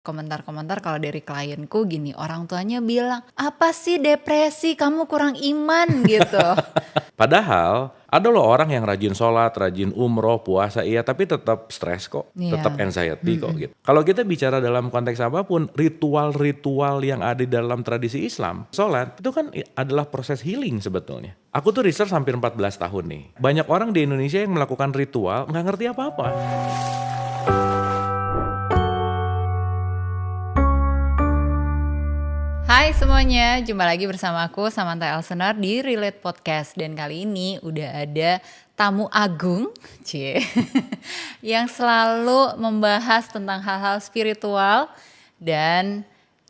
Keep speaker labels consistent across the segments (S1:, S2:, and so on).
S1: Komentar-komentar kalau dari klienku gini, orang tuanya bilang, "Apa sih depresi, kamu kurang iman," gitu.
S2: Padahal ada loh orang yang rajin sholat, rajin umroh, puasa iya, tapi tetap stres kok, tetap
S1: Iya.
S2: anxiety kok gitu. Kalau kita bicara dalam konteks apapun, ritual-ritual yang ada di dalam tradisi Islam, sholat itu kan adalah proses healing sebetulnya. Aku tuh research hampir 14 tahun nih. Banyak orang di Indonesia yang melakukan ritual nggak ngerti apa-apa.
S1: Hai semuanya, jumpa lagi bersama aku Samantha Elsenar di Relate Podcast. Dan kali ini udah ada tamu agung, yang selalu membahas tentang hal-hal spiritual. Dan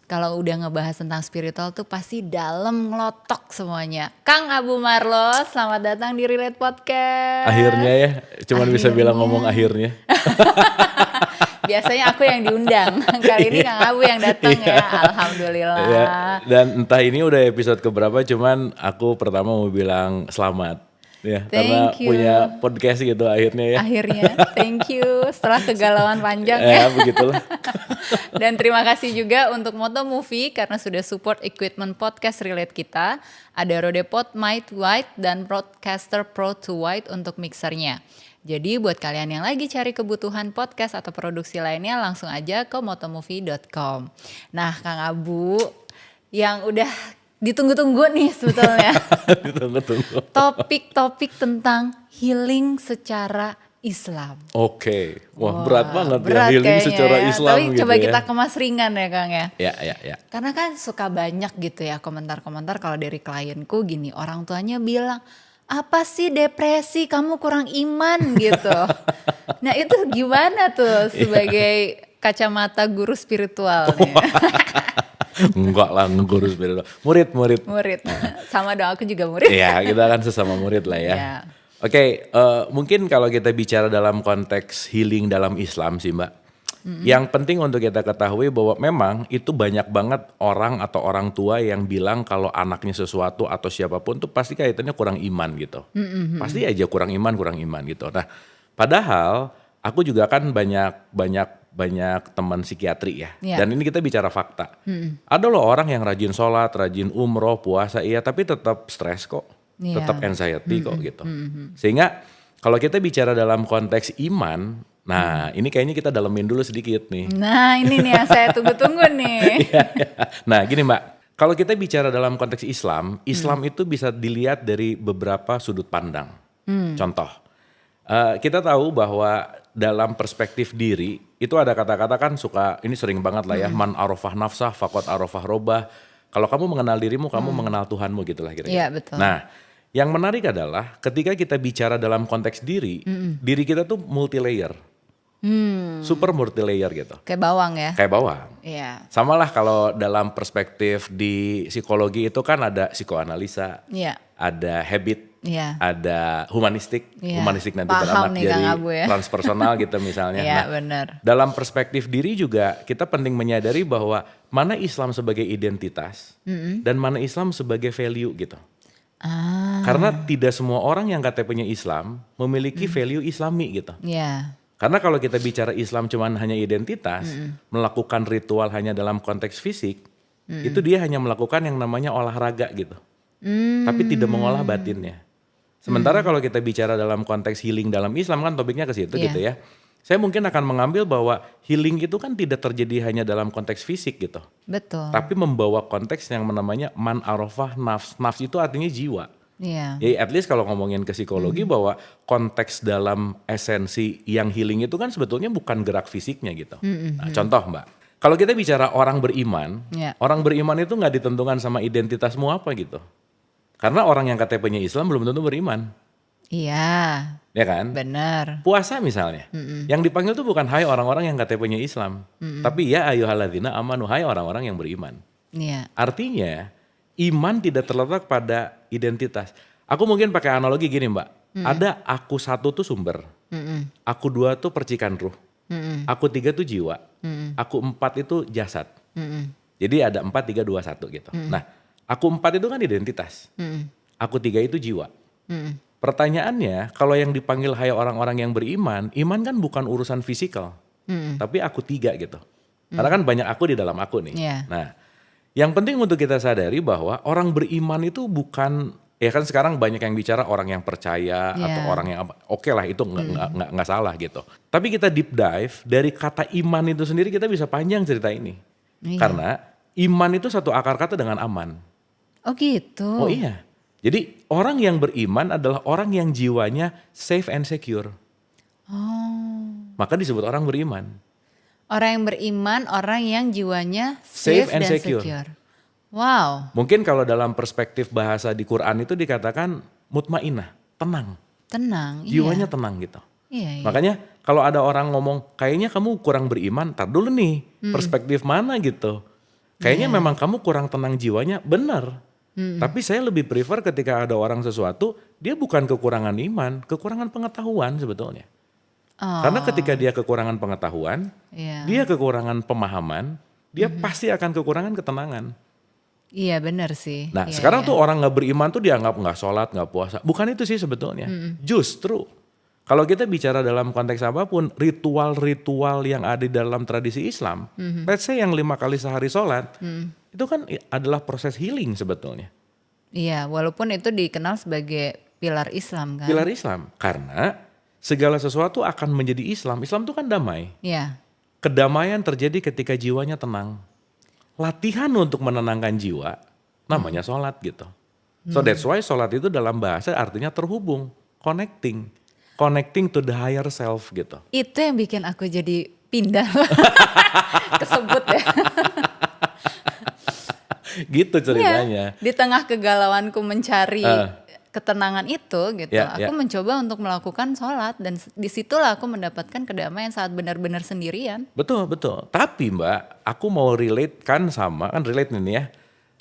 S1: kalau udah ngebahas tentang spiritual tuh pasti dalam ngelotok semuanya. Kang Abu Marlo, selamat datang di Relate Podcast.
S2: Akhirnya ya, cuman bisa bilang ngomong akhirnya.
S1: Biasanya aku yang diundang, kali ini Kang Abu yang datang ya, alhamdulillah.
S2: Ya, dan entah ini udah episode keberapa, cuman aku pertama mau bilang selamat. Ya, karena punya podcast gitu akhirnya ya.
S1: Akhirnya, thank you setelah kegalauan panjang ya.
S2: Begitulah.
S1: Dan terima kasih juga untuk Moto Movie karena sudah support equipment podcast relate kita. Ada Rodepod Mic White dan Broadcaster Pro 2 White untuk mixernya. Jadi buat kalian yang lagi cari kebutuhan podcast atau produksi lainnya langsung aja ke motomovie.com. Nah Kang Abu yang udah ditunggu-tunggu nih sebetulnya.
S2: Ditunggu-tunggu.
S1: Topik-topik tentang healing secara Islam.
S2: Oke, wah berat banget
S1: berat
S2: ya healing secara
S1: ya.
S2: Islam.
S1: Tapi
S2: gitu
S1: coba
S2: ya.
S1: kita kemas ringan ya Kang ya.
S2: Ya.
S1: Karena kan suka banyak gitu ya komentar-komentar kalau dari klienku gini, orang tuanya bilang, "Apa sih depresi, kamu kurang iman," gitu. Nah itu gimana tuh sebagai kacamata guru spiritual nih?
S2: Enggak lah, guru spiritual. Murid.
S1: Murid, sama dong aku juga murid.
S2: Iya, kita kan sesama murid lah ya.
S1: Ya.
S2: Oke, mungkin kalau kita bicara dalam konteks healing dalam Islam sih Mbak. Yang penting untuk kita ketahui bahwa memang itu banyak banget orang atau orang tua yang bilang kalau anaknya sesuatu atau siapapun tuh pasti kaitannya kurang iman gitu. Pasti aja kurang iman gitu. Nah, padahal aku juga kan banyak teman psikiatri ya.
S1: Yeah.
S2: Dan ini kita bicara fakta. Ada loh orang yang rajin sholat, rajin umroh, puasa iya, tapi tetap stres kok.
S1: Yeah.
S2: Tetap anxiety kok gitu. Sehingga kalau kita bicara dalam konteks iman, nah ini kayaknya kita dalemin dulu sedikit nih.
S1: Nah ini nih yang saya tunggu-tunggu nih.
S2: Iya. Nah gini Mbak, kalau kita bicara dalam konteks Islam itu bisa dilihat dari beberapa sudut pandang. Contoh, kita tahu bahwa dalam perspektif diri, itu ada kata-kata kan suka, ini sering banget lah ya, man arafah nafsah, faqad arafah robah. Kalau kamu mengenal dirimu, kamu mengenal Tuhanmu gitulah kira-kira.
S1: Iya betul.
S2: Nah, yang menarik adalah ketika kita bicara dalam konteks diri, diri kita tuh multi layer. Super multi layer gitu.
S1: Kayak bawang ya.
S2: Kayak bawang.
S1: Iya.
S2: Sama lah kalau dalam perspektif di psikologi itu kan ada psikoanalisa,
S1: Iya.
S2: ada habit,
S1: Iya.
S2: ada humanistik.
S1: Iya.
S2: Humanistik nanti
S1: Paham
S2: beranak
S1: nih,
S2: jadi
S1: Kang Abu ya.
S2: transpersonal gitu misalnya.
S1: Iya
S2: Nah,
S1: benar.
S2: dalam perspektif diri juga kita penting menyadari bahwa mana Islam sebagai identitas dan mana Islam sebagai value gitu. Karena tidak semua orang yang KTP-nya Islam memiliki value Islami gitu.
S1: Iya.
S2: Karena kalau kita bicara Islam cuman hanya identitas, melakukan ritual hanya dalam konteks fisik, itu dia hanya melakukan yang namanya olahraga gitu. Tapi tidak mengolah batinnya. Sementara kalau kita bicara dalam konteks healing dalam Islam kan topiknya ke situ gitu ya. Saya mungkin akan mengambil bahwa healing itu kan tidak terjadi hanya dalam konteks fisik gitu.
S1: Betul.
S2: Tapi membawa konteks yang namanya man arafah nafs. Nafs itu artinya jiwa.
S1: Iya.
S2: Ya at least kalau ngomongin ke psikologi bahwa konteks dalam esensi yang healing itu kan sebetulnya bukan gerak fisiknya gitu. Nah, contoh Mbak, kalau kita bicara orang beriman, orang beriman itu nggak ditentukan sama identitasmu apa gitu. Karena orang yang KTP-nya Islam belum tentu beriman.
S1: Iya.
S2: Ya kan?
S1: Benar.
S2: Puasa misalnya, yang dipanggil tuh bukan hai orang-orang yang KTP-nya Islam, tapi ya ayyuhalladzina amanu, hai orang-orang yang beriman.
S1: Iya.
S2: Artinya iman tidak terletak pada identitas. Aku mungkin pakai analogi gini Mbak, ada aku satu tuh sumber, aku dua tuh percikan ruh, aku tiga tuh jiwa, aku empat itu jasad. Jadi ada 4, 3, 2, 1 gitu. Nah, aku 4 itu kan identitas, aku 3 itu jiwa. Pertanyaannya, kalau yang dipanggil hai orang-orang yang beriman, iman kan bukan urusan fisikal, tapi aku 3 gitu. Karena kan banyak aku di dalam aku nih.
S1: Iya.
S2: Nah, yang penting untuk kita sadari bahwa orang beriman itu bukan, ya kan sekarang banyak yang bicara orang yang percaya atau orang yang apa. Oke lah, itu nggak salah gitu. Tapi kita deep dive dari kata iman itu sendiri, kita bisa panjang cerita ini.
S1: Iya.
S2: Karena iman itu satu akar kata dengan aman.
S1: Oh gitu.
S2: Oh iya. Jadi orang yang beriman adalah orang yang jiwanya safe and secure.
S1: Oh.
S2: Maka disebut orang beriman.
S1: Orang yang beriman, orang yang jiwanya safe
S2: and
S1: dan
S2: secure.
S1: Wow.
S2: Mungkin kalau dalam perspektif bahasa di Quran itu dikatakan mutmainah, tenang.
S1: Tenang.
S2: Jiwanya tenang gitu.
S1: Iya.
S2: Makanya kalau ada orang ngomong, kayaknya kamu kurang beriman, tar dulu nih, perspektif mana gitu. Kayaknya memang kamu kurang tenang jiwanya, benar. Tapi saya lebih prefer ketika ada orang sesuatu, dia bukan kekurangan iman, kekurangan pengetahuan sebetulnya. Karena ketika dia kekurangan pengetahuan, dia kekurangan pemahaman, dia pasti akan kekurangan ketenangan.
S1: Iya benar sih.
S2: Nah sekarang tuh orang gak beriman tuh dianggap gak sholat, gak puasa. Bukan itu sih sebetulnya. Justru kalau kita bicara dalam konteks apapun, ritual-ritual yang ada di dalam tradisi Islam, let's say yang 5 kali sehari sholat, itu kan adalah proses healing sebetulnya.
S1: Iya, walaupun itu dikenal sebagai pilar Islam kan.
S2: Pilar Islam, karena segala sesuatu akan menjadi Islam. Islam itu kan damai.
S1: Iya.
S2: Kedamaian terjadi ketika jiwanya tenang. Latihan untuk menenangkan jiwa, namanya sholat gitu. So that's why sholat itu dalam bahasa artinya terhubung, connecting to the higher self gitu.
S1: Itu yang bikin aku jadi pindah. Kesebut ya.
S2: Gitu ceritanya.
S1: Di tengah kegalauanku mencari ketenangan itu gitu, aku mencoba untuk melakukan sholat dan disitulah aku mendapatkan kedamaian saat benar-benar sendirian.
S2: Betul. Tapi Mbak, aku mau relate nih ya.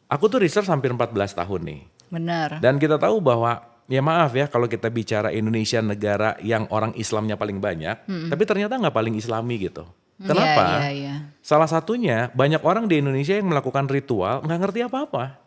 S2: Aku tuh research hampir 14 tahun nih.
S1: Benar.
S2: Dan kita tahu bahwa, ya maaf ya kalau kita bicara Indonesia negara yang orang Islamnya paling banyak, tapi ternyata nggak paling Islami gitu. Kenapa?
S1: Iya.
S2: Salah satunya banyak orang di Indonesia yang melakukan ritual nggak ngerti apa-apa.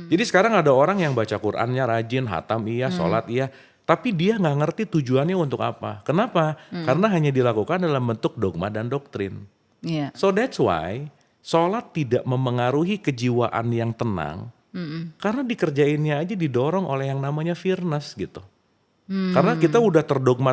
S2: Jadi sekarang ada orang yang baca Qurannya rajin, hatam iya, sholat iya, tapi dia nggak ngerti tujuannya untuk apa. Kenapa? Karena hanya dilakukan dalam bentuk dogma dan doktrin.
S1: Iya.
S2: So that's why sholat tidak memengaruhi kejiwaan yang tenang, karena dikerjainnya aja didorong oleh yang namanya fearness gitu. Karena kita udah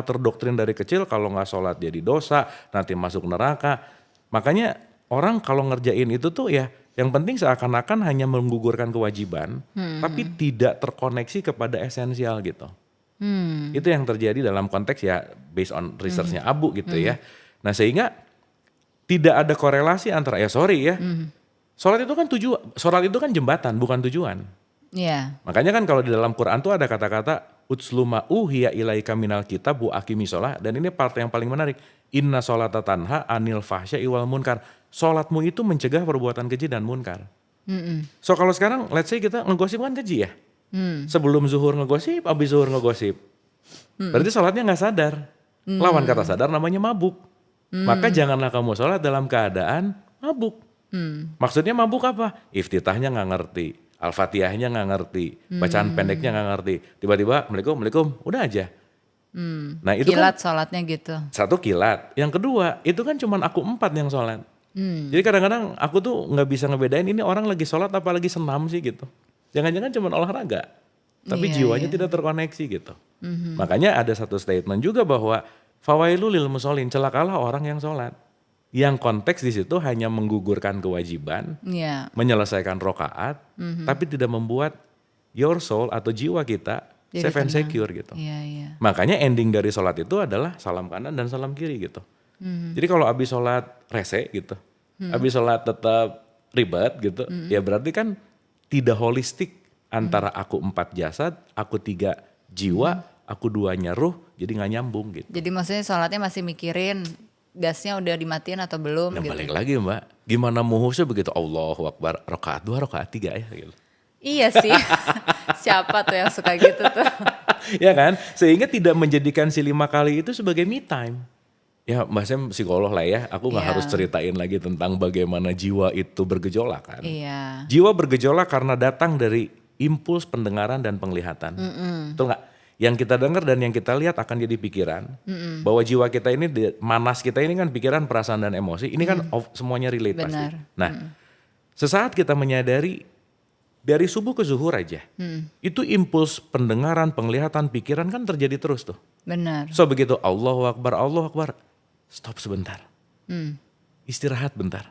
S2: terdoktrin dari kecil kalau nggak sholat jadi dosa, nanti masuk neraka. Makanya orang kalau ngerjain itu tuh ya yang penting seakan-akan hanya menggugurkan kewajiban, tapi tidak terkoneksi kepada esensial gitu. Itu yang terjadi dalam konteks ya based on researchnya Abu gitu ya. Nah sehingga tidak ada korelasi antara sholat itu kan jembatan bukan tujuan.
S1: Iya.
S2: Makanya kan kalau di dalam Quran tuh ada kata-kata utsluma uhiya ilaika minal kitab wa aqimi sholat, dan ini part yang paling menarik. Inna sholata tanha anil fahsya'i wal munkar. Sholatmu itu mencegah perbuatan keji dan munkar. So kalau sekarang let's say kita ngegosip kan keji ya. Sebelum zuhur ngegosip, abis zuhur ngegosip. Berarti sholatnya gak sadar. Lawan kata sadar namanya mabuk. Maka janganlah kamu sholat dalam keadaan mabuk. Maksudnya mabuk apa? Iftitahnya gak ngerti. Al-Fatihahnya gak ngerti. Bacaan pendeknya gak ngerti. Tiba-tiba Assalamualaikum, udah aja. Nah itu
S1: kilat
S2: kan
S1: sholatnya gitu.
S2: satu kilat. Yang kedua itu kan cuman aku 4 yang sholat. Jadi kadang-kadang aku tuh gak bisa ngebedain ini orang lagi sholat apa lagi senam sih gitu. Jangan-jangan cuman olahraga. Tapi jiwanya tidak terkoneksi gitu. Makanya ada satu statement juga bahwa fawailu lil musholin, celakalah orang yang sholat. Yang konteks di situ hanya menggugurkan kewajiban, menyelesaikan rokaat, tapi tidak membuat your soul atau jiwa kita jadi safe and secure gitu. Makanya ending dari sholat itu adalah salam kanan dan salam kiri gitu. Jadi kalau abis sholat rese gitu, abis sholat tetap ribet gitu, ya berarti kan tidak holistik antara aku 4 jasad, aku 3 jiwa, aku 2-nya ruh, jadi nggak nyambung gitu.
S1: Jadi maksudnya sholatnya masih mikirin gasnya udah dimatiin atau belum gitu.
S2: Balik lagi Mbak, gimana muhusnya begitu Allahu Akbar, rakaat 2, rakaat 3 ya gitu.
S1: Iya sih, siapa tuh yang suka gitu tuh.
S2: Ya kan, sehingga tidak menjadikan si 5 kali itu sebagai me time. Ya Mbak Sam psikolog lah ya, aku gak harus ceritain lagi tentang bagaimana jiwa itu bergejolak kan. Jiwa bergejolak karena datang dari impuls pendengaran dan penglihatan. Betul gak? Yang kita dengar dan yang kita lihat akan jadi pikiran. Bahwa jiwa kita ini, manas kita ini kan pikiran, perasaan dan emosi. Ini kan semuanya relate pasti.
S1: Benar.
S2: Nah, sesaat kita menyadari dari subuh ke zuhur aja, itu impuls pendengaran, penglihatan, pikiran kan terjadi terus tuh.
S1: Benar.
S2: So begitu Allahu Akbar, stop sebentar. Istirahat bentar.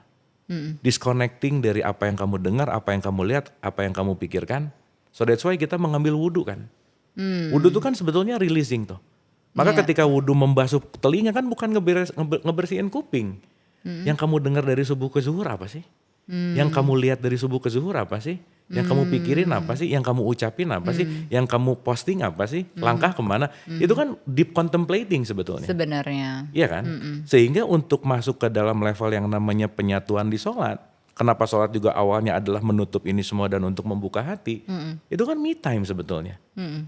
S2: Disconnecting dari apa yang kamu dengar, apa yang kamu lihat, apa yang kamu pikirkan. So that's why kita mengambil wudhu kan. Wudhu itu kan sebetulnya releasing tuh. Maka ketika wudhu membasuh telinga kan bukan ngebersihin kuping. Yang kamu dengar dari subuh ke zuhur apa sih? Yang kamu lihat dari subuh ke zuhur apa sih? Yang kamu pikirin apa sih? Yang kamu ucapin apa sih? Yang kamu posting apa sih? Langkah kemana? Itu kan deep contemplating sebetulnya.
S1: Sebenarnya.
S2: Iya kan? Sehingga untuk masuk ke dalam level yang namanya penyatuan di sholat. Kenapa sholat juga awalnya adalah menutup ini semua dan untuk membuka hati. Itu kan me time sebetulnya.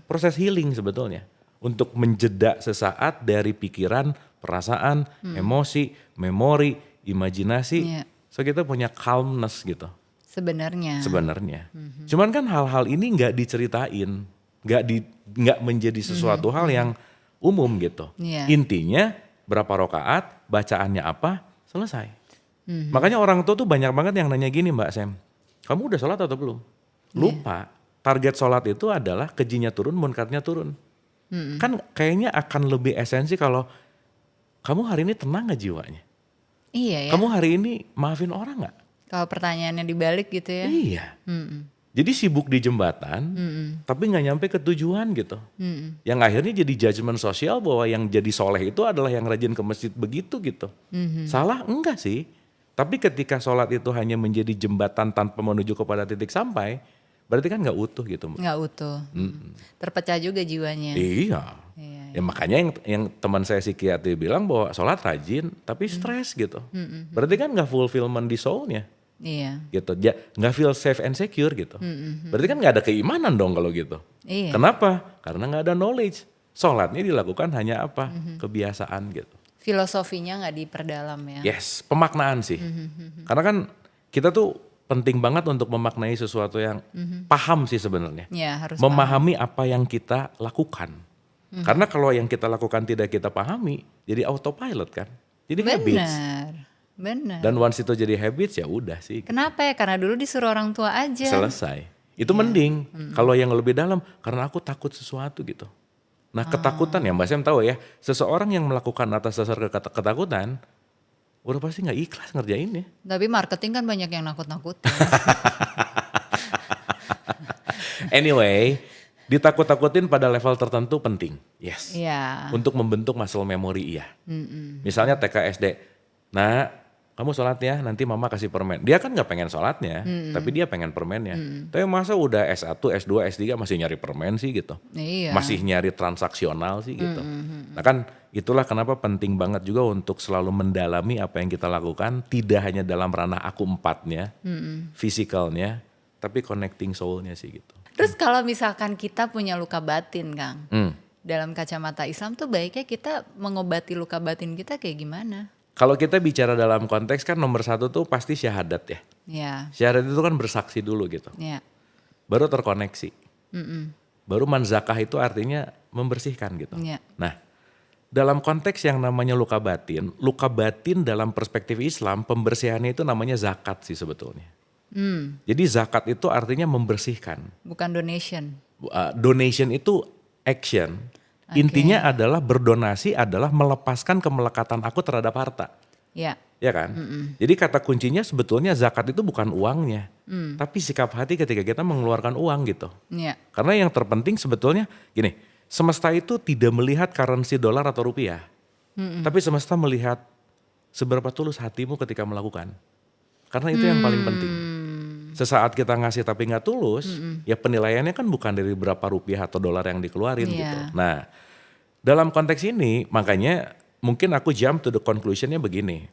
S2: Proses healing sebetulnya. Untuk menjeda sesaat dari pikiran, perasaan, emosi, memori, imajinasi. So kita punya calmness gitu.
S1: Sebenarnya.
S2: Cuman kan hal-hal ini nggak diceritain, nggak menjadi sesuatu hal yang umum gitu. Intinya berapa rakaat, bacaannya apa, selesai. Makanya orang tua tuh banyak banget yang nanya gini Mbak Sam, kamu udah sholat atau belum? Lupa, target sholat itu adalah kejinya turun, munkarnya turun. Kan kayaknya akan lebih esensi kalau kamu hari ini tenang gak jiwanya?
S1: Iya ya.
S2: Kamu hari ini maafin orang gak?
S1: Kalau pertanyaannya dibalik gitu ya.
S2: Iya. Jadi sibuk di jembatan, tapi nggak nyampe ke tujuan gitu. Yang akhirnya jadi judgement sosial bahwa yang jadi soleh itu adalah yang rajin ke masjid begitu gitu. Salah enggak sih? Tapi ketika sholat itu hanya menjadi jembatan tanpa menuju kepada titik sampai, berarti kan nggak utuh gitu.
S1: Nggak utuh. Terpecah juga jiwanya.
S2: Iya. Ya makanya yang teman saya psikiatri bilang bahwa sholat rajin tapi stres gitu. Berarti kan nggak fulfillment di soulnya.
S1: Iya.
S2: Gitu, nggak feel safe and secure gitu. Berarti kan nggak ada keimanan dong kalau gitu.
S1: Iya.
S2: Kenapa? Karena nggak ada knowledge. Sholatnya dilakukan hanya apa? Kebiasaan gitu.
S1: Filosofinya nggak diperdalam ya.
S2: Yes, pemaknaan sih. Karena kan kita tuh penting banget untuk memaknai sesuatu yang paham sih sebenarnya.
S1: Ya, harus
S2: memahami apa yang kita lakukan. Karena kalau yang kita lakukan tidak kita pahami, jadi autopilot kan. Jadi habits.
S1: Benar.
S2: Dan once itu jadi habits ya udah sih.
S1: Kenapa ya? Karena dulu disuruh orang tua aja.
S2: Selesai. Itu mending. Kalau yang lebih dalam, karena aku takut sesuatu gitu. Nah ketakutan ya Mbak Sam tahu ya, seseorang yang melakukan atas dasar ketakutan, udah pasti nggak ikhlas ngerjainnya.
S1: Tapi marketing kan banyak yang nakut-nakutin.
S2: Anyway, ditakut-takutin pada level tertentu penting, yes.
S1: Iya.
S2: Untuk membentuk muscle memory iya. Misalnya TK SD, nah kamu sholat ya, nanti mama kasih permen. Dia kan nggak pengen sholatnya, tapi dia pengen permennya. Tapi masa udah S1, S2, S3 masih nyari permen sih gitu.
S1: Iya.
S2: Masih nyari transaksional sih gitu. Nah kan itulah kenapa penting banget juga untuk selalu mendalami apa yang kita lakukan. Tidak hanya dalam ranah aku empatnya, fisikalnya, tapi connecting soulnya sih gitu.
S1: Terus kalau misalkan kita punya luka batin Kang, dalam kacamata Islam tuh baiknya kita mengobati luka batin kita kayak gimana?
S2: Kalau kita bicara dalam konteks kan nomor satu tuh pasti syahadat ya.
S1: Ya.
S2: Syahadat itu kan bersaksi dulu gitu.
S1: Ya.
S2: Baru terkoneksi. Baru manzakah itu artinya membersihkan gitu.
S1: Ya.
S2: Nah dalam konteks yang namanya luka batin dalam perspektif Islam pembersihannya itu namanya zakat sih sebetulnya. Jadi zakat itu artinya membersihkan.
S1: Bukan donation.
S2: Donation itu action. Intinya adalah berdonasi adalah melepaskan kemelekatan aku terhadap harta.
S1: Ya.
S2: Ya kan? Jadi kata kuncinya sebetulnya zakat itu bukan uangnya. Tapi sikap hati ketika kita mengeluarkan uang gitu.
S1: Ya.
S2: Karena yang terpenting sebetulnya gini, semesta itu tidak melihat currency dolar atau rupiah. Tapi semesta melihat seberapa tulus hatimu ketika melakukan. Karena itu yang paling penting. Sesaat kita ngasih tapi nggak tulus, ya penilaiannya kan bukan dari berapa rupiah atau dolar yang dikeluarin gitu. Nah, dalam konteks ini makanya mungkin aku jump to the conclusionnya begini.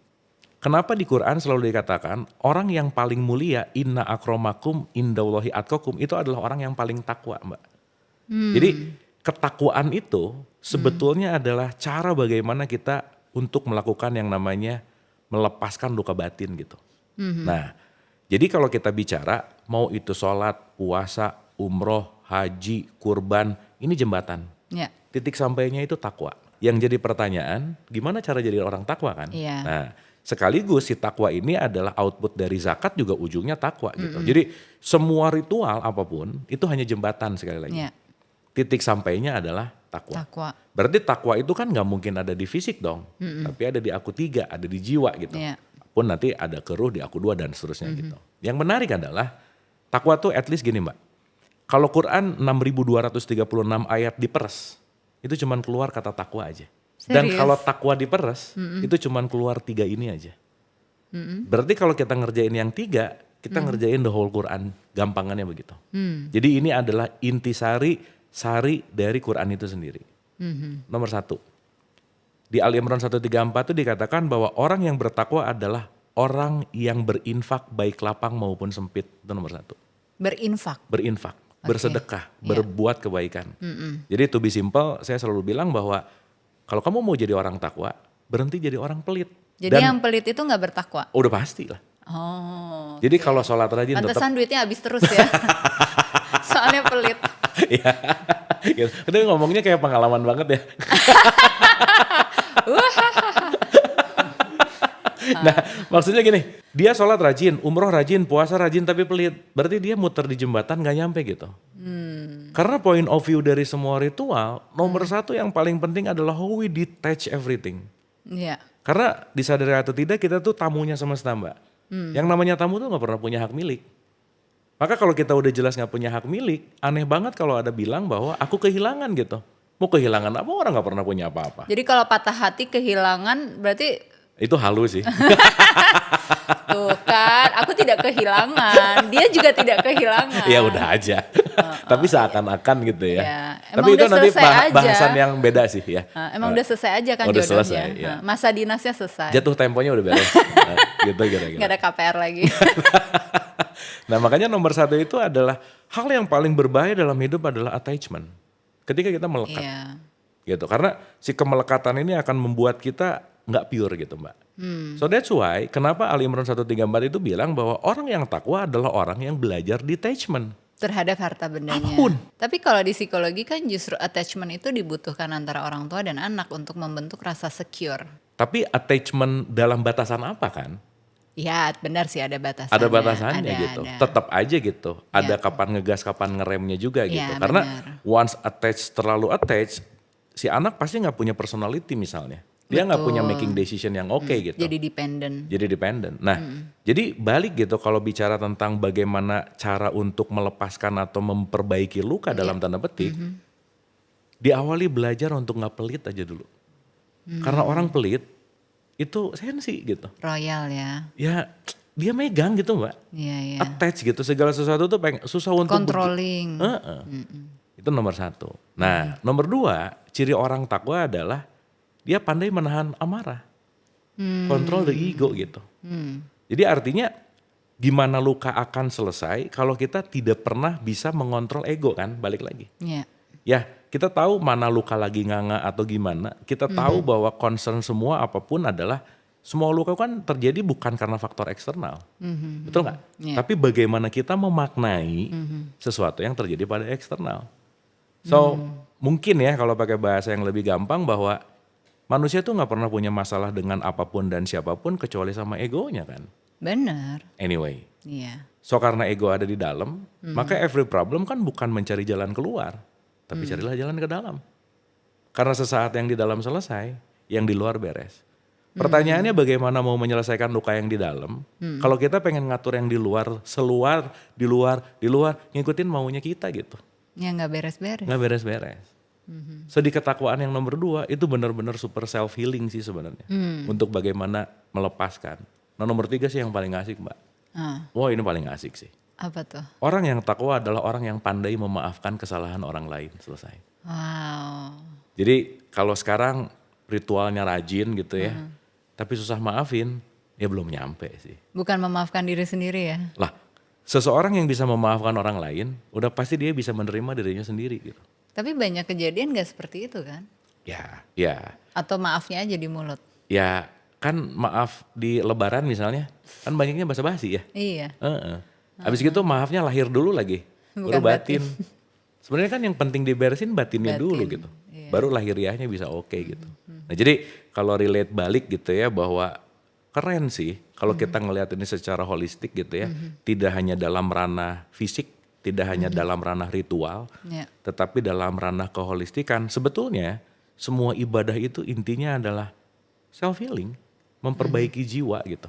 S2: Kenapa di Quran selalu dikatakan orang yang paling mulia inna akramakum indallahi atqakum itu adalah orang yang paling takwa, Mbak. Jadi ketakwaan itu sebetulnya adalah cara bagaimana kita untuk melakukan yang namanya melepaskan luka batin gitu. Nah, jadi kalau kita bicara mau itu sholat, puasa, umroh, haji, kurban, ini jembatan.
S1: Ya.
S2: Titik sampainya itu takwa. Yang jadi pertanyaan, gimana cara jadi orang takwa kan?
S1: Iya.
S2: Nah, sekaligus si takwa ini adalah output dari zakat juga ujungnya takwa gitu. Jadi semua ritual apapun itu hanya jembatan sekali lagi.
S1: Ya.
S2: Titik sampainya adalah takwa.
S1: Takwa.
S2: Berarti takwa itu kan nggak mungkin ada di fisik dong, tapi ada di aku 3, ada di jiwa gitu.
S1: Iya.
S2: Pun nanti ada ke ruh di aku 2 dan seterusnya gitu. Yang menarik adalah takwa tuh at least gini Mbak. Kalau Quran 6.236 ayat diperes, itu cuman keluar kata takwa aja. Dan
S1: Serius?
S2: kalau takwa diperes, itu cuman keluar 3 ini aja. Berarti kalau kita ngerjain yang 3, kita ngerjain the whole Quran, gampangannya begitu. Jadi ini adalah intisari sari dari Quran itu sendiri. Nomor 1. Di Al-Imran 134 itu dikatakan bahwa orang yang bertakwa adalah orang yang berinfak baik lapang maupun sempit. Itu nomor 1.
S1: Berinfak.
S2: Berinfak, bersedekah, berbuat kebaikan. Jadi to be simple, saya selalu bilang bahwa kalau kamu mau jadi orang takwa, berhenti jadi orang pelit.
S1: Jadi
S2: Dan
S1: yang pelit itu nggak bertakwa.
S2: udah pasti lah.
S1: Oh.
S2: Jadi kalau sholat rajin tetap.
S1: Pantesan duitnya habis terus ya. Soalnya pelit.
S2: Iya. Gitu. Itu ngomongnya kayak pengalaman banget ya. Nah maksudnya gini, dia sholat rajin, umroh rajin, puasa rajin tapi pelit. Berarti dia muter di jembatan gak nyampe gitu. Karena point of view dari semua ritual, nomor 1 yang paling penting adalah how we detach everything.
S1: Iya.
S2: Karena disadari atau tidak kita tuh tamunya semesta Mbak. Yang namanya tamu tuh gak pernah punya hak milik. Maka kalau kita udah jelas gak punya hak milik, aneh banget kalau ada bilang bahwa aku kehilangan gitu. Mau kehilangan apa, orang gak pernah punya apa-apa.
S1: Jadi kalau patah hati kehilangan berarti
S2: Itu halus sih.
S1: tuh kan, aku tidak kehilangan, dia juga tidak kehilangan.
S2: Ya udah aja. Tapi seakan-akan gitu ya.
S1: Ya,
S2: Tapi
S1: emang
S2: itu
S1: udah
S2: nanti
S1: selesai aja.
S2: bahasan yang beda sih ya.
S1: Emang udah selesai aja kan
S2: Udah
S1: jodohnya.
S2: selesai, ya.
S1: Masa dinasnya selesai.
S2: Jatuh temponya udah beres. Gitu kira-kira.
S1: Gak ada KPR lagi.
S2: Nah makanya nomor 1 itu adalah hal yang paling berbahaya dalam hidup adalah attachment. Ketika kita melekat.
S1: Iya.
S2: Gitu. Karena si kemelekatan ini akan membuat kita nggak pure gitu Mbak. So that's why kenapa Ali Imran 134 itu bilang bahwa orang yang takwa adalah orang yang belajar detachment.
S1: Terhadap harta bendanya.
S2: Apapun.
S1: Tapi kalau di psikologi kan justru attachment itu dibutuhkan antara orang tua dan anak untuk membentuk rasa secure.
S2: Tapi attachment dalam batasan apa kan?
S1: Ya benar sih ada batasannya.
S2: Ada batasannya
S1: Ada,
S2: gitu.
S1: ada.
S2: Tetap aja gitu. Ada
S1: Ya.
S2: kapan ngegas, kapan ngeremnya juga gitu.
S1: Ya,
S2: Karena
S1: benar.
S2: once attached, terlalu attached, si anak pasti nggak punya personality misalnya. Dia nggak punya
S1: Betul.
S2: making decision yang oke gitu.
S1: Jadi dependent.
S2: Jadi dependent. Nah, jadi balik gitu kalau bicara tentang bagaimana cara untuk melepaskan atau memperbaiki luka dalam tanda petik, diawali belajar untuk nggak pelit aja dulu. Karena orang pelit itu sensi gitu.
S1: Royal ya.
S2: Ya dia megang gitu Mbak,
S1: Iya, iya.
S2: attach gitu segala sesuatu tuh susah untuk
S1: Controlling.
S2: Itu nomor 1. Nah, nomor 2 ciri orang takwa adalah dia pandai menahan amarah. Control the ego gitu. Jadi artinya gimana luka akan selesai kalau kita tidak pernah bisa mengontrol ego kan, balik lagi.
S1: Iya.
S2: Ya kita tahu mana luka lagi nganga atau gimana, kita tahu bahwa concern semua apapun adalah semua luka kan terjadi bukan karena faktor eksternal. Betul nggak?
S1: Iya.
S2: Tapi bagaimana kita memaknai sesuatu yang terjadi pada eksternal. So mungkin ya kalau pakai bahasa yang lebih gampang bahwa manusia tuh nggak pernah punya masalah dengan apapun dan siapapun kecuali sama egonya kan.
S1: Benar.
S2: Anyway,
S1: Iya.
S2: so karena ego ada di dalam, maka every problem kan bukan mencari jalan keluar, tapi carilah jalan ke dalam. Karena sesaat yang di dalam selesai, yang di luar beres. Pertanyaannya bagaimana mau menyelesaikan luka yang di dalam? Kalau kita pengen ngatur yang di luar, seluar, di luar, ngikutin maunya kita gitu.
S1: Ya nggak beres-beres.
S2: Nggak beres-beres. So di ketakwaan yang nomor 2 itu benar-benar super self healing sih sebenarnya. Untuk bagaimana melepaskan. Nah nomor 3 sih yang paling asik Mbak. Wah ini paling asik sih.
S1: Apa tuh?
S2: Orang yang takwa adalah orang yang pandai memaafkan kesalahan orang lain. Selesai.
S1: Wow.
S2: Jadi kalau sekarang ritualnya rajin gitu ya. Tapi susah maafin, ya belum nyampe sih.
S1: Bukan memaafkan diri sendiri ya.
S2: Lah seseorang yang bisa memaafkan orang lain, udah pasti dia bisa menerima dirinya sendiri gitu.
S1: Tapi banyak kejadian gak seperti itu kan?
S2: Ya.
S1: Atau maafnya aja di mulut.
S2: Ya kan maaf di lebaran misalnya, kan banyaknya basa-basi ya.
S1: Iya.
S2: Habis gitu maafnya lahir dulu lagi, baru
S1: Bukan
S2: batin. Sebenarnya kan yang penting diberesin batinnya
S1: Batin.
S2: dulu gitu. baru lahiriahnya bisa oke gitu. Nah jadi kalau relate balik gitu ya, bahwa keren sih kalau kita ngelihat ini secara holistik gitu ya, tidak hanya dalam ranah fisik, tidak hanya dalam ranah ritual, tetapi dalam ranah keholistikan. Sebetulnya semua ibadah itu intinya adalah self healing, memperbaiki jiwa gitu.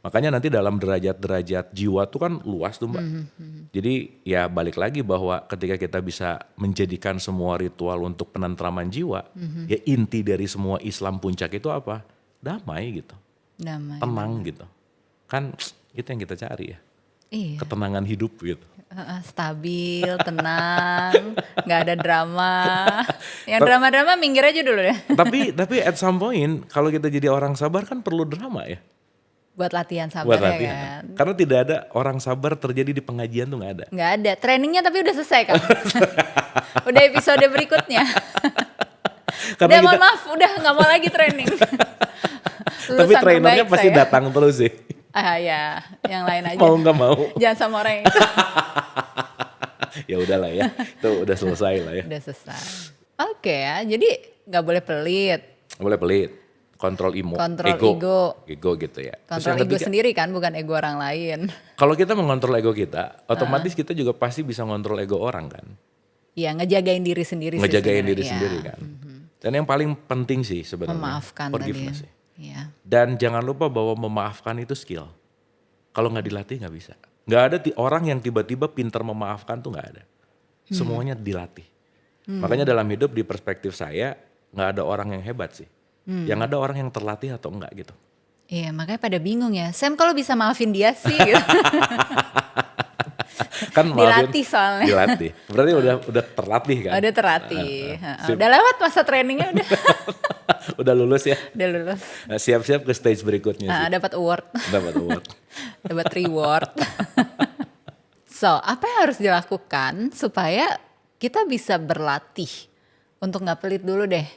S2: Makanya nanti dalam derajat-derajat jiwa tuh kan luas tuh Mbak. Jadi ya balik lagi bahwa ketika kita bisa menjadikan semua ritual untuk penentraman jiwa, ya inti dari semua Islam puncak itu apa? Damai gitu.
S1: Damai.
S2: Tenang gitu. Kan itu yang kita cari ya.
S1: Iya.
S2: Ketenangan hidup gitu.
S1: Stabil, tenang, nggak ada drama. Yang drama-drama minggir aja dulu deh.
S2: Tapi at some point kalau kita jadi orang sabar kan perlu drama ya.
S1: Buat latihan sabar
S2: Buat
S1: ya
S2: latihan.
S1: kan.
S2: Karena tidak ada orang sabar terjadi di pengajian tuh nggak ada.
S1: Nggak ada. Trainingnya tapi udah selesai kan. Udah episode berikutnya. Udah mohon maaf, udah nggak mau lagi training.
S2: Tapi trainernya pasti datang terus sih.
S1: Ya, yang lain aja.
S2: Mau nggak mau.
S1: Jangan sama orang yang itu.
S2: Ya udahlah ya, itu udah selesai lah ya.
S1: Udah selesai. Oke ya, jadi nggak boleh pelit.
S2: Nggak boleh pelit, kontrol
S1: Kontrol ego
S2: gitu ya.
S1: Kontrol ego sendiri kan, bukan ego orang lain.
S2: Kalau kita mengontrol ego kita, otomatis kita juga pasti bisa ngontrol ego orang kan.
S1: Iya, ngejagain diri sendiri.
S2: Ngejagain diri sendiri kan. Dan yang paling penting sih sebenarnya
S1: memaafkan
S2: forgiveness
S1: tadi. Iya.
S2: Dan jangan lupa bahwa memaafkan itu skill. Kalau nggak dilatih nggak bisa. Nggak ada orang yang tiba-tiba pintar memaafkan tuh nggak ada. Semuanya dilatih. Makanya dalam hidup di perspektif saya nggak ada orang yang hebat sih. Yang ada orang yang terlatih atau enggak gitu.
S1: Iya, makanya pada bingung ya. Sam kalau bisa maafin dia sih gitu.
S2: Kan
S1: dilatih soalnya.
S2: Dilatih. Berarti udah terlatih kan?
S1: Udah terlatih. Udah lewat masa trainingnya udah.
S2: Udah lulus ya?
S1: Udah lulus.
S2: Nah, siap-siap ke stage berikutnya sih.
S1: Dapat award.
S2: Dapat award.
S1: Dapat reward. So, apa yang harus dilakukan supaya kita bisa berlatih untuk nggak pelit dulu deh?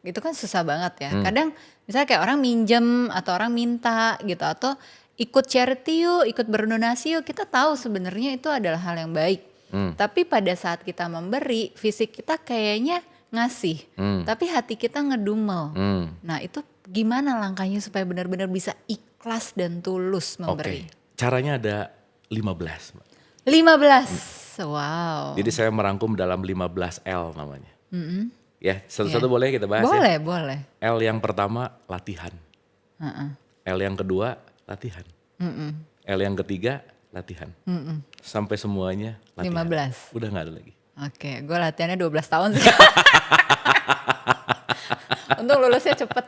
S1: Itu kan susah banget ya. Kadang misalnya kayak orang minjem atau orang minta gitu, atau ikut charity yuk, ikut berdonasi yuk. Kita tahu sebenarnya itu adalah hal yang baik. Tapi pada saat kita memberi, fisik kita kayaknya ngasih, tapi hati kita ngedumel. Nah itu gimana langkahnya supaya benar-benar bisa ikhlas dan tulus memberi?
S2: Caranya ada 15.
S1: 15, wow.
S2: Jadi saya merangkum dalam 15L namanya. Ya, satu-satu boleh kita bahas
S1: boleh,
S2: ya?
S1: Boleh.
S2: L yang pertama latihan. L yang kedua latihan. L yang ketiga latihan. Sampai semuanya latihan.
S1: 15.
S2: Udah gak ada lagi.
S1: Oke, gue latihannya 12 tahun sih. Untung lulusnya cepet.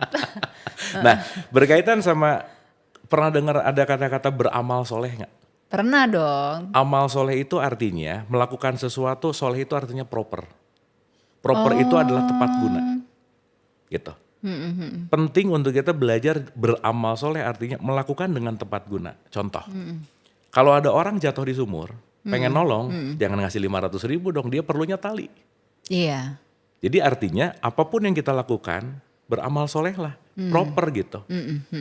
S2: Nah, berkaitan sama, pernah dengar ada kata-kata beramal soleh gak?
S1: Pernah dong.
S2: Amal soleh itu artinya melakukan sesuatu, soleh itu artinya proper. Proper itu adalah tepat guna. Gitu. Penting untuk kita belajar beramal soleh, artinya melakukan dengan tepat guna. Contoh, kalau ada orang jatuh di sumur, pengen nolong, jangan ngasih 500.000 dong, dia perlunya tali.
S1: Iya.
S2: Jadi artinya apapun yang kita lakukan, beramal soleh lah, proper gitu.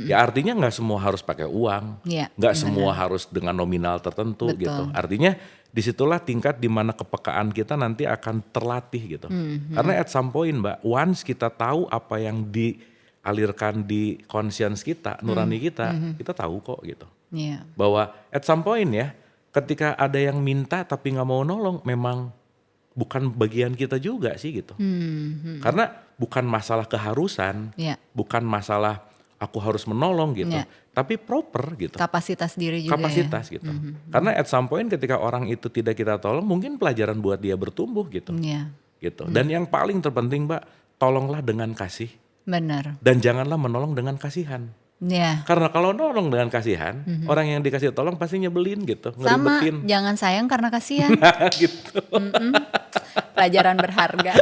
S2: Ya artinya nggak semua harus pakai uang, nggak semua harus dengan nominal tertentu.
S1: Betul.
S2: Gitu. Artinya disitulah tingkat dimana kepekaan kita nanti akan terlatih gitu. Karena at some point Mbak, once kita tahu apa yang dialirkan di conscience kita, nurani kita, kita tahu kok gitu. Bahwa at some point ya, ketika ada yang minta tapi nggak mau nolong, memang bukan bagian kita juga sih gitu. Karena bukan masalah keharusan, bukan masalah aku harus menolong gitu, tapi proper gitu.
S1: Kapasitas diri juga.
S2: Kapasitas gitu. Karena at some point ketika orang itu tidak kita tolong, mungkin pelajaran buat dia bertumbuh gitu. Gitu. Dan yang paling terpenting Mbak, tolonglah dengan kasih.
S1: Benar.
S2: Dan janganlah menolong dengan kasihan. Karena kalau nolong dengan kasihan, orang yang dikasih tolong pasti nyebelin gitu, ngeribetin.
S1: Sama, jangan sayang karena kasihan.
S2: Gitu.
S1: Pelajaran berharga.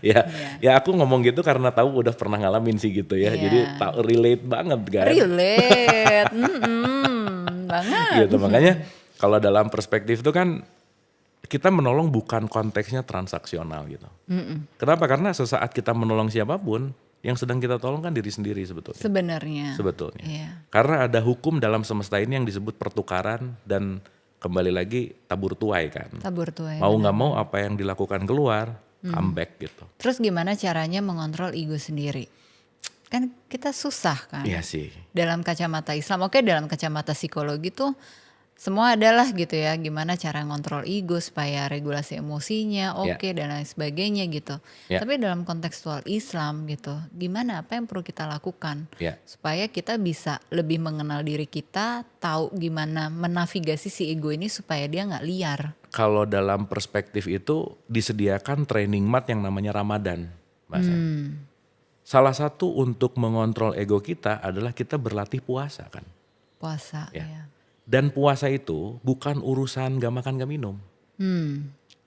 S2: Ya aku ngomong gitu karena tahu udah pernah ngalamin sih gitu ya. Jadi relate banget kan.
S1: Relate. Banget.
S2: Gitu, makanya kalau dalam perspektif itu kan kita menolong bukan konteksnya transaksional gitu. Kenapa? Karena sesaat kita menolong siapapun, yang sedang kita tolong kan diri sendiri sebetulnya. Sebetulnya. Karena ada hukum dalam semesta ini yang disebut pertukaran dan kembali lagi tabur tuai kan.
S1: Tabur tuai.
S2: Mau nggak mau apa yang dilakukan keluar comeback gitu.
S1: Terus gimana caranya mengontrol ego sendiri? Kan kita susah kan.
S2: Iya sih.
S1: Dalam kacamata Islam, oke, dalam kacamata psikologi tuh semua adalah gitu ya, gimana cara ngontrol ego supaya regulasi emosinya oke dan lain sebagainya gitu.
S2: Ya.
S1: Tapi dalam kontekstual Islam gitu, gimana, apa yang perlu kita lakukan
S2: Ya.
S1: supaya kita bisa lebih mengenal diri kita, tahu gimana menavigasi si ego ini supaya dia nggak liar.
S2: Kalau dalam perspektif itu disediakan training mat yang namanya Ramadan, Mbak Sam. Salah satu untuk mengontrol ego kita adalah kita berlatih puasa kan.
S1: Puasa
S2: Ya.
S1: ya.
S2: Dan puasa itu bukan urusan gak makan gak minum.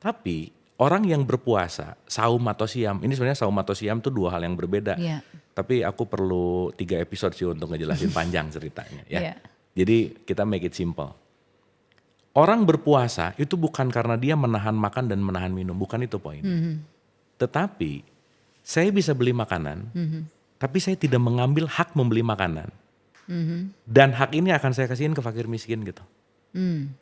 S2: Tapi orang yang berpuasa, saum atau siam, ini sebenarnya saum atau siam itu dua hal yang berbeda.
S1: Iya.
S2: Tapi aku perlu 3 episode sih untuk ngejelasin panjang ceritanya ya.
S1: Iya.
S2: Jadi kita make it simple. Orang berpuasa itu bukan karena dia menahan makan dan menahan minum, bukan itu poin. Tetapi saya bisa beli makanan, tapi saya tidak mengambil hak membeli makanan. Dan hak ini akan saya kasihin ke fakir miskin gitu.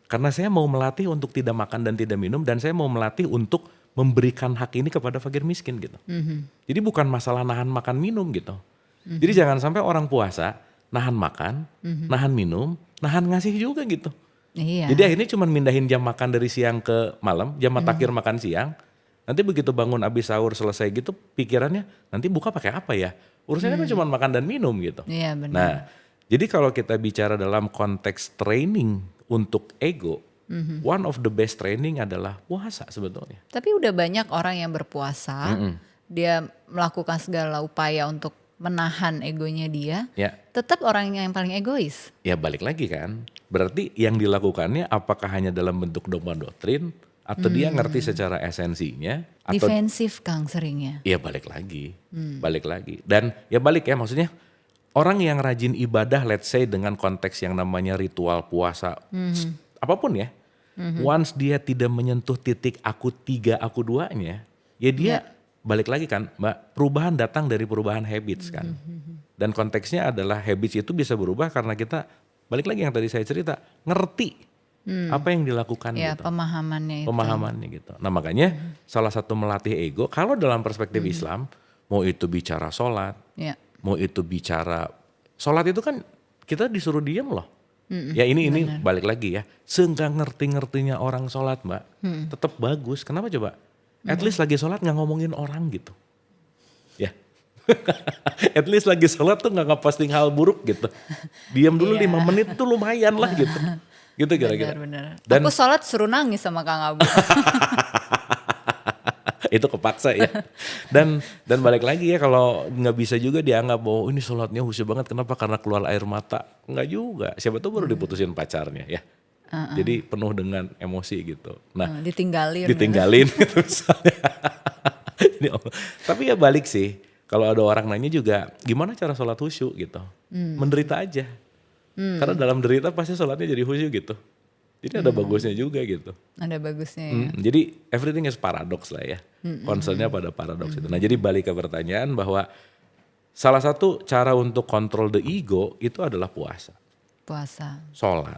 S2: Karena saya mau melatih untuk tidak makan dan tidak minum, dan saya mau melatih untuk memberikan hak ini kepada fakir miskin gitu. Jadi bukan masalah nahan makan minum gitu. Jadi jangan sampai orang puasa nahan makan, nahan minum, nahan ngasih juga gitu.
S1: Iya.
S2: Jadi akhirnya cuma mindahin jam makan dari siang ke malam, jam takhir makan siang. Nanti begitu bangun abis sahur selesai gitu pikirannya nanti buka pakai apa ya? Urusannya kan cuma makan dan minum gitu.
S1: Iya benar.
S2: Nah, jadi kalau kita bicara dalam konteks training untuk ego, one of the best training adalah puasa sebetulnya.
S1: Tapi udah banyak orang yang berpuasa, dia melakukan segala upaya untuk menahan egonya dia,
S2: Ya.
S1: tetap orang yang paling egois.
S2: Ya balik lagi kan, berarti yang dilakukannya apakah hanya dalam bentuk dogma doktrin atau dia ngerti secara esensinya atau
S1: Defensif Kang seringnya.
S2: ya balik lagi, balik lagi. Dan ya balik ya maksudnya orang yang rajin ibadah let's say dengan konteks yang namanya ritual puasa, apapun ya, once dia tidak menyentuh titik aku 3, aku 2-nya, ya dia balik lagi kan Mbak, perubahan datang dari perubahan habits kan. Dan konteksnya adalah habits itu bisa berubah karena kita, balik lagi yang tadi saya cerita, ngerti apa yang dilakukan
S1: Ya,
S2: gitu.
S1: pemahamannya itu.
S2: Pemahamannya gitu. Nah makanya salah satu melatih ego, kalau dalam perspektif Islam, mau itu bicara sholat,
S1: Ya.
S2: mau itu bicara, sholat itu kan kita disuruh diem loh. Ya ini balik lagi ya, seenggak ngerti-ngertinya orang sholat Mbak, tetap bagus. Kenapa coba? At least lagi sholat gak ngomongin orang gitu. Ya. At least lagi sholat tuh gak ngeposting hal buruk gitu. Diam dulu 5 menit tuh lumayan lah gitu. Gitu kira-kira.
S1: Benar-benar.
S2: Dan
S1: Aku sholat suruh nangis sama Kang Abu.
S2: itu kepaksa ya. Dan balik lagi ya, kalau nggak bisa juga dianggap bahwa ini sholatnya khusyuk banget. Kenapa? Karena keluar air mata. Nggak juga. Siapa tuh baru diputusin pacarnya ya. Jadi penuh dengan emosi gitu. Nah
S1: Ditinggalin.
S2: gitu misalnya. Tapi ya balik sih. Kalau ada orang nanya juga, gimana cara sholat khusyuk gitu? Menderita aja. Karena dalam derita pasti sholatnya jadi khusyuk gitu. Jadi ada bagusnya juga gitu.
S1: Ada bagusnya ya.
S2: Jadi everything is paradox lah ya. Concernnya pada paradoks itu. Nah jadi balik ke pertanyaan bahwa salah satu cara untuk control the ego itu adalah puasa.
S1: Puasa.
S2: Sholat.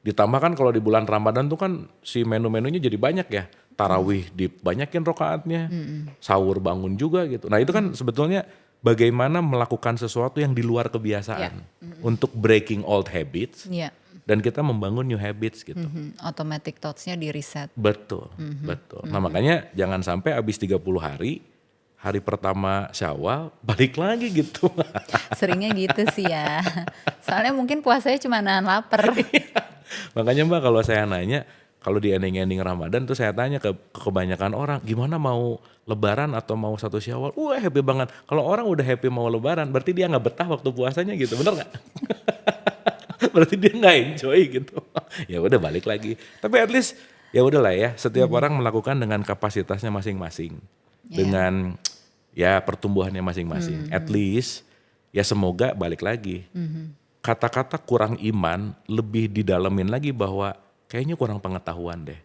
S2: Ditambahkan kalau di bulan Ramadan tuh kan si menu-menunya jadi banyak ya. Tarawih dibanyakin rokaatnya. Sahur bangun juga gitu. Nah itu kan sebetulnya bagaimana melakukan sesuatu yang di luar kebiasaan. Untuk breaking old habits.
S1: Iya.
S2: Dan kita membangun new habits gitu.
S1: Automatic thoughts-nya di reset.
S2: Betul, betul. Nah makanya jangan sampai habis 30 hari, hari pertama Syawal balik lagi gitu.
S1: Seringnya gitu sih ya. Soalnya mungkin puasanya cuma nahan lapar.
S2: Makanya Mbak kalau saya nanya, kalau di ending-ending Ramadan tuh saya tanya ke kebanyakan orang, gimana mau lebaran atau mau 1 Syawal? Wah happy banget. Kalau orang udah happy mau lebaran, berarti dia gak betah waktu puasanya gitu, bener gak? Berarti dia nggak enjoy gitu. Ya udah balik lagi. Tapi at least ya udahlah ya. Setiap orang melakukan dengan kapasitasnya masing-masing, dengan ya pertumbuhannya masing-masing. At least ya semoga balik lagi. Kata-kata kurang iman lebih didalemin lagi bahwa kayaknya kurang pengetahuan deh.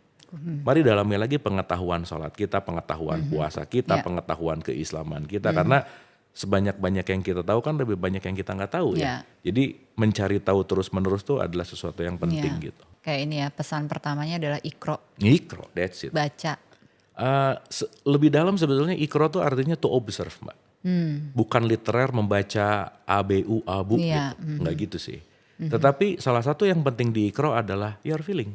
S2: Mari dalami lagi pengetahuan sholat kita, pengetahuan puasa kita, pengetahuan keislaman kita. Karena sebanyak-banyak yang kita tahu kan lebih banyak yang kita nggak tahu ya. Jadi mencari tahu terus-menerus tuh adalah sesuatu yang penting gitu.
S1: Kayak ini ya, pesan pertamanya adalah ikro.
S2: Ikro, that's it.
S1: Baca.
S2: Lebih dalam sebetulnya ikro tuh artinya to observe, Mbak. Bukan literer membaca ABU abu
S1: Iya,
S2: gitu, nggak gitu sih. Tetapi salah satu yang penting di ikro adalah your feeling.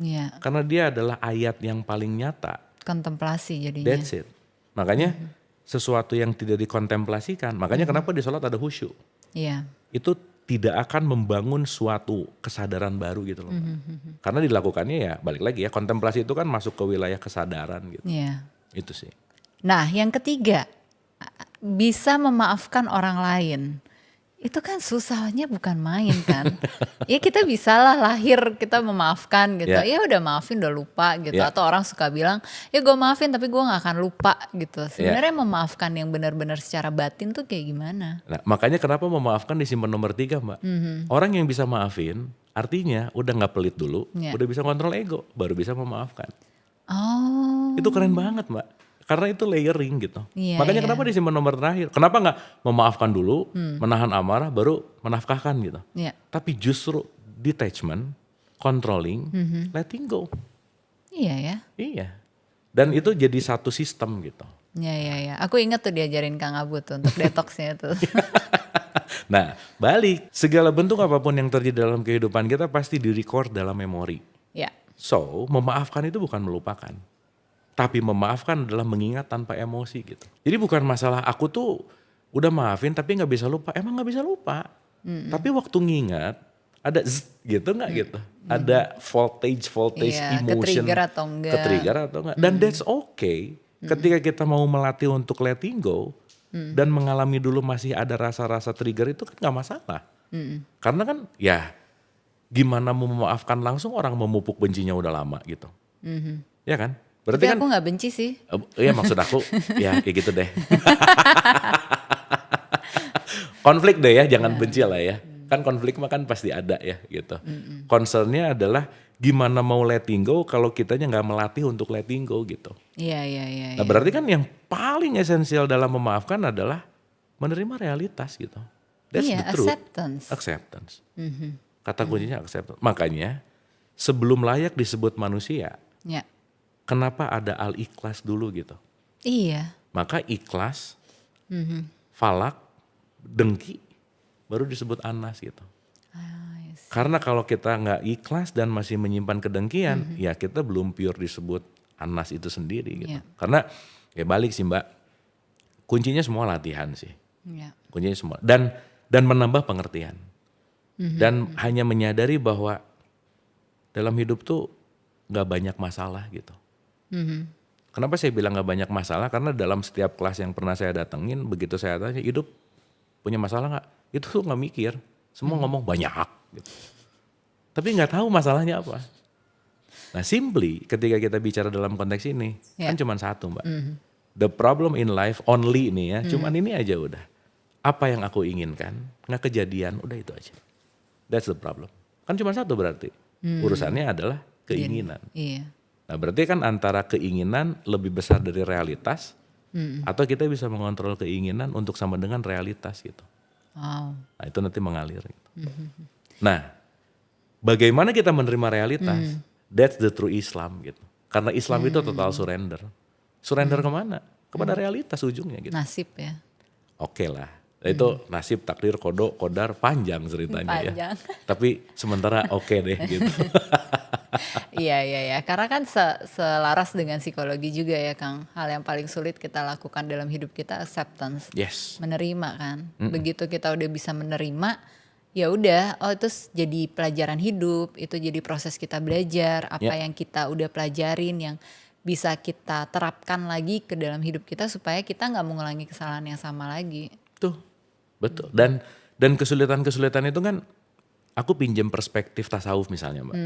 S1: Iya,
S2: Karena dia adalah ayat yang paling nyata.
S1: kontemplasi jadinya.
S2: That's it. Makanya sesuatu yang tidak dikontemplasikan, makanya kenapa di sholat ada khusyuk.
S1: Iya,
S2: Itu tidak akan membangun suatu kesadaran baru gitu loh. Karena dilakukannya ya balik lagi ya, kontemplasi itu kan masuk ke wilayah kesadaran gitu.
S1: iya.
S2: Itu sih.
S1: Nah, yang ketiga, bisa memaafkan orang lain. Itu kan susahnya bukan main kan. Ya kita bisa lah lahir kita memaafkan gitu.
S2: Ya.
S1: Ya udah maafin udah lupa gitu.
S2: Ya.
S1: Atau orang suka bilang ya gue maafin tapi gue gak akan lupa gitu. Sebenarnya memaafkan yang benar-benar secara batin tuh kayak gimana?
S2: Nah, makanya kenapa memaafkan disimpan nomor 3, Mbak. Orang yang bisa maafin artinya udah nggak pelit dulu,
S1: Ya.
S2: udah bisa kontrol ego, baru bisa memaafkan.
S1: Oh,
S2: Itu keren banget, Mbak. Karena itu layering gitu.
S1: Iya,
S2: Makanya
S1: iya.
S2: kenapa disimpan nomor terakhir? Kenapa nggak memaafkan dulu, menahan amarah, baru menafkahkan gitu.
S1: ya.
S2: Tapi justru detachment, controlling, letting go.
S1: Iya ya.
S2: Iya. Dan itu jadi satu sistem gitu.
S1: Ya ya ya. Aku ingat tuh diajarin Kang Abu tuh untuk detoxnya tuh.
S2: Nah, balik. Segala bentuk apapun yang terjadi dalam kehidupan kita pasti direcord dalam memori.
S1: Ya.
S2: So, memaafkan itu bukan melupakan. Tapi memaafkan adalah mengingat tanpa emosi gitu. Jadi bukan masalah aku tuh udah maafin tapi nggak bisa lupa. Emang nggak bisa lupa. Tapi waktu ngingat ada zzz, gitu nggak gitu. Ada voltage
S1: Iya,
S2: emotion.
S1: ke-trigger atau enggak.
S2: Ke-trigger atau enggak. Dan that's okay. Ketika kita mau melatih untuk letting go. Dan mengalami dulu masih ada rasa-rasa trigger itu kan nggak masalah. Karena kan ya gimana mau memaafkan langsung orang memupuk bencinya udah lama gitu. Ya kan? Berarti
S1: Tapi
S2: kan
S1: aku gak benci sih.
S2: iya maksud aku ya kayak gitu deh. Konflik deh ya, jangan benci lah ya. Kan konflik mah kan pasti ada ya gitu. Concernnya adalah gimana mau letting go kalau kitanya nggak melatih untuk letting go gitu.
S1: Iya iya iya.
S2: Nah berarti kan yang paling esensial dalam memaafkan adalah menerima realitas gitu. That's
S1: Iya,
S2: the truth.
S1: acceptance.
S2: Acceptance. Kata kuncinya acceptance. Makanya sebelum layak disebut manusia,
S1: Ya.
S2: kenapa ada al-ikhlas dulu gitu.
S1: Iya.
S2: Maka ikhlas, falak, dengki, baru disebut anas gitu.
S1: Yes.
S2: Karena kalau kita nggak ikhlas dan masih menyimpan kedengkian, ya kita belum pure disebut anas itu sendiri gitu.
S1: Iya.
S2: Karena ya balik sih Mbak, kuncinya semua latihan sih.
S1: Ya.
S2: Kuncinya semua dan menambah pengertian. Dan hanya menyadari bahwa dalam hidup tuh nggak banyak masalah gitu. Kenapa saya bilang nggak banyak masalah? Karena dalam setiap kelas yang pernah saya datengin, begitu saya tanya hidup punya masalah nggak? Itu tuh nggak mikir, semua ngomong banyak gitu. Tapi nggak tahu masalahnya apa. Nah simply ketika kita bicara dalam konteks ini, kan cuma satu Mbak. The problem in life only nih ya, cuman ini aja udah. Apa yang aku inginkan, nggak kejadian, udah itu aja. That's the problem. Kan cuma satu berarti. Urusannya adalah keinginan.
S1: Iya.
S2: Nah berarti kan antara keinginan lebih besar dari realitas, atau kita bisa mengontrol keinginan untuk sama dengan realitas gitu.
S1: Wow.
S2: Nah itu nanti mengalir. Gitu. Nah bagaimana kita menerima realitas, that's the true Islam gitu. Karena Islam itu total surrender. Surrender kemana? Kepada realitas ujungnya gitu.
S1: Nasib ya.
S2: Oke lah. Itu nasib, takdir, kodar panjang ceritanya ya.
S1: Panjang.
S2: Tapi sementara oke deh gitu.
S1: Iya iya ya. Karena kan selaras dengan psikologi juga ya Kang. Hal yang paling sulit kita lakukan dalam hidup kita acceptance.
S2: Yes.
S1: Menerima kan. Begitu kita udah bisa menerima, ya udah, oh itu jadi pelajaran hidup, itu jadi proses kita belajar, apa yang kita udah pelajarin yang bisa kita terapkan lagi ke dalam hidup kita supaya kita nggak mengulangi kesalahan yang sama lagi.
S2: Tuh, betul. Dan kesulitan-kesulitan itu kan aku pinjam perspektif tasawuf misalnya Mbak.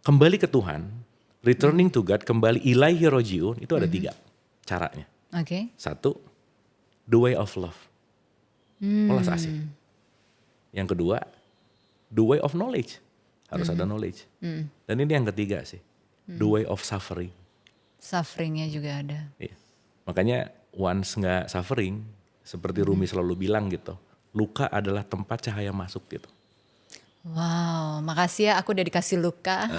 S2: Kembali ke Tuhan, returning to God, kembali ilaihi rojiun, itu ada 3 caranya.
S1: Oke.
S2: 1, the way of love. Welas asih. Yang kedua, the way of knowledge. Harus ada knowledge. Dan ini yang ketiga sih, the way of suffering.
S1: Sufferingnya juga ada.
S2: Iya. Makanya once nggak suffering, seperti Rumi selalu bilang gitu, luka adalah tempat cahaya masuk gitu.
S1: Wow, makasih ya aku udah dikasih luka.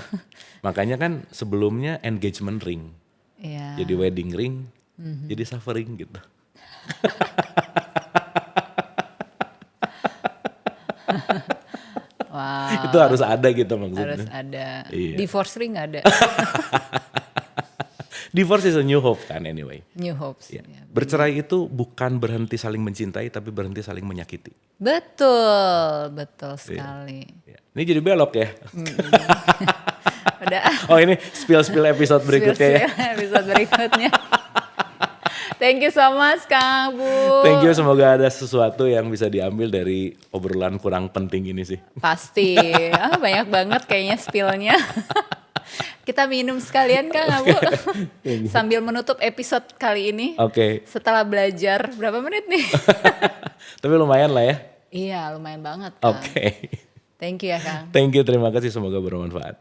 S2: Makanya kan sebelumnya engagement ring.
S1: Iya.
S2: jadi wedding ring, jadi suffering gitu.
S1: Wow.
S2: Itu harus ada gitu
S1: Harus
S2: maksudnya.
S1: ada.
S2: Iya.
S1: Divorce ring ada.
S2: Divorce is a new hope kan anyway.
S1: New hopes.
S2: Ya.
S1: Ya.
S2: Bercerai itu bukan berhenti saling mencintai tapi berhenti saling menyakiti.
S1: Betul sekali.
S2: Ya. Ini jadi belok ya.
S1: Udah.
S2: Oh ini spill episode berikutnya ya.
S1: Episode berikutnya. Thank you so much Kang Bu.
S2: Thank you, semoga ada sesuatu yang bisa diambil dari obrolan kurang penting ini sih.
S1: Pasti. Banyak banget kayaknya spillnya. Kita minum sekalian Kang Bu. Sambil menutup episode kali ini.
S2: Oke.
S1: Setelah belajar berapa menit nih?
S2: Tapi lumayan lah ya.
S1: Iya lumayan banget Kang.
S2: Oke.
S1: Thank you ya Kang.
S2: Thank you, terima kasih, semoga bermanfaat.